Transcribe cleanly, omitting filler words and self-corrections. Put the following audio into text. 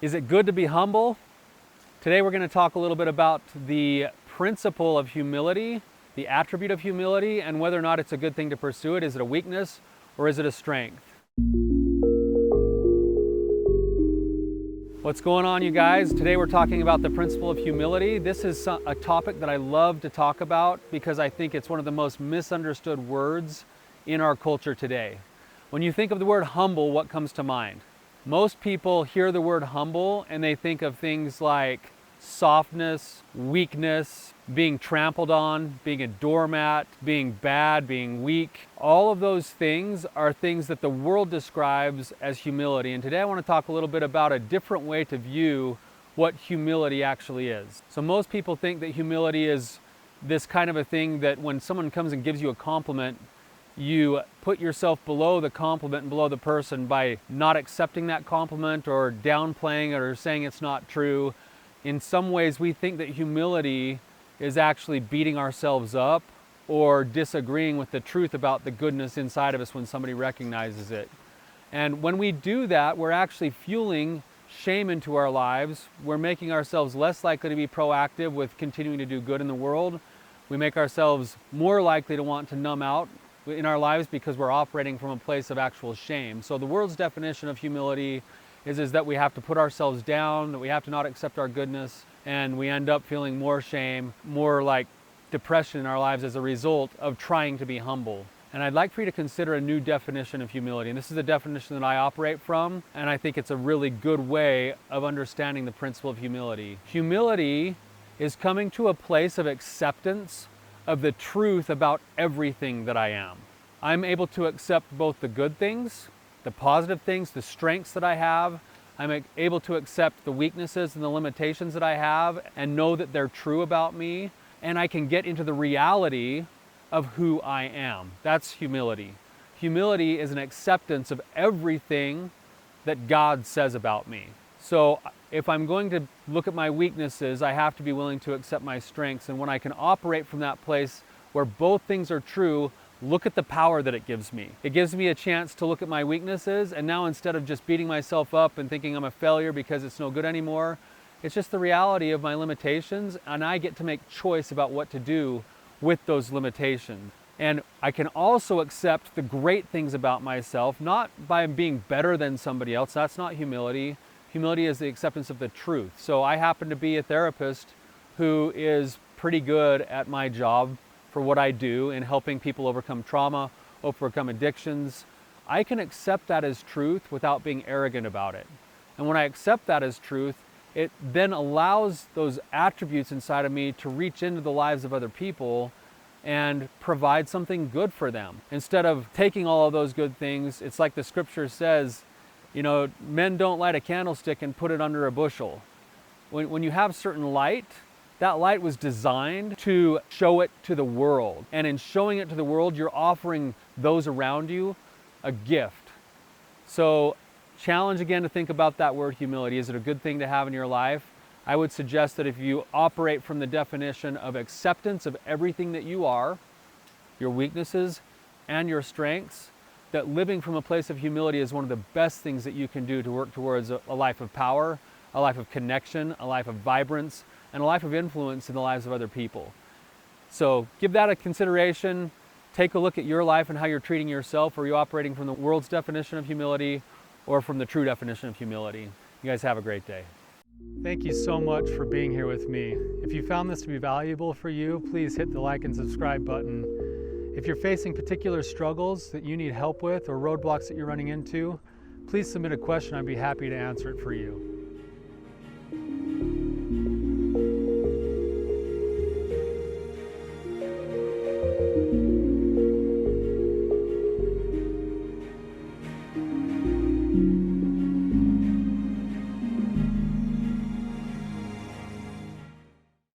Is it good to be humble? Today we're going to talk a little bit about the principle of humility, the attribute of humility, and whether or not it's a good thing to pursue it. Is it a weakness or is it a strength? What's going on, you guys? Today we're talking about the principle of humility. This is a topic that I love to talk about because I think it's one of the most misunderstood words in our culture today. When you think of the word humble, what comes to mind? Most people hear the word humble and they think of things like softness, weakness, being trampled on, being a doormat, being bad, being weak. All of those things are things that the world describes as humility. And today I want to talk a little bit about a different way to view what humility actually is. So most people think that humility is this kind of a thing that when someone comes and gives you a compliment, you put yourself below the compliment and below the person by not accepting that compliment or downplaying it or saying it's not true. In some ways, we think that humility is actually beating ourselves up or disagreeing with the truth about the goodness inside of us when somebody recognizes it. And when we do that, we're actually fueling shame into our lives. We're making ourselves less likely to be proactive with continuing to do good in the world. We make ourselves more likely to want to numb out in our lives because we're operating from a place of actual shame. So the world's definition of humility is that we have to put ourselves down, that we have to not accept our goodness, and we end up feeling more shame, more like depression in our lives as a result of trying to be humble. And I'd like for you to consider a new definition of humility. And this is the definition that I operate from, and I think it's a really good way of understanding the principle of humility. Humility is coming to a place of acceptance of the truth about everything that I am. I'm able to accept both the good things, the positive things, the strengths that I have. I'm able to accept the weaknesses and the limitations that I have and know that they're true about me. And I can get into the reality of who I am. That's humility. Humility is an acceptance of everything that God says about me. So if I'm going to look at my weaknesses, I have to be willing to accept my strengths. And when I can operate from that place where both things are true, look at the power that it gives me. It gives me a chance to look at my weaknesses, and now instead of just beating myself up and thinking I'm a failure because it's no good anymore, it's just the reality of my limitations, and I get to make choice about what to do with those limitations. And I can also accept the great things about myself, not by being better than somebody else. That's not humility. Humility is the acceptance of the truth. So I happen to be a therapist who is pretty good at my job for what I do in helping people overcome trauma, overcome addictions. I can accept that as truth without being arrogant about it. And when I accept that as truth, it then allows those attributes inside of me to reach into the lives of other people and provide something good for them. Instead of taking all of those good things, it's like the scripture says, men don't light a candlestick and put it under a bushel. When you have certain light, that light was designed to show it to the world. And in showing it to the world, you're offering those around you a gift. So challenge again to think about that word humility. Is it a good thing to have in your life? I would suggest that if you operate from the definition of acceptance of everything that you are, your weaknesses and your strengths, that living from a place of humility is one of the best things that you can do to work towards a life of power, a life of connection, a life of vibrance, and a life of influence in the lives of other people. So give that a consideration. Take a look at your life and how you're treating yourself. Are you operating from the world's definition of humility or from the true definition of humility? You guys have a great day. Thank you so much for being here with me. If you found this to be valuable for you, please hit the like and subscribe button. If you're facing particular struggles that you need help with or roadblocks that you're running into, please submit a question. I'd be happy to answer it for you.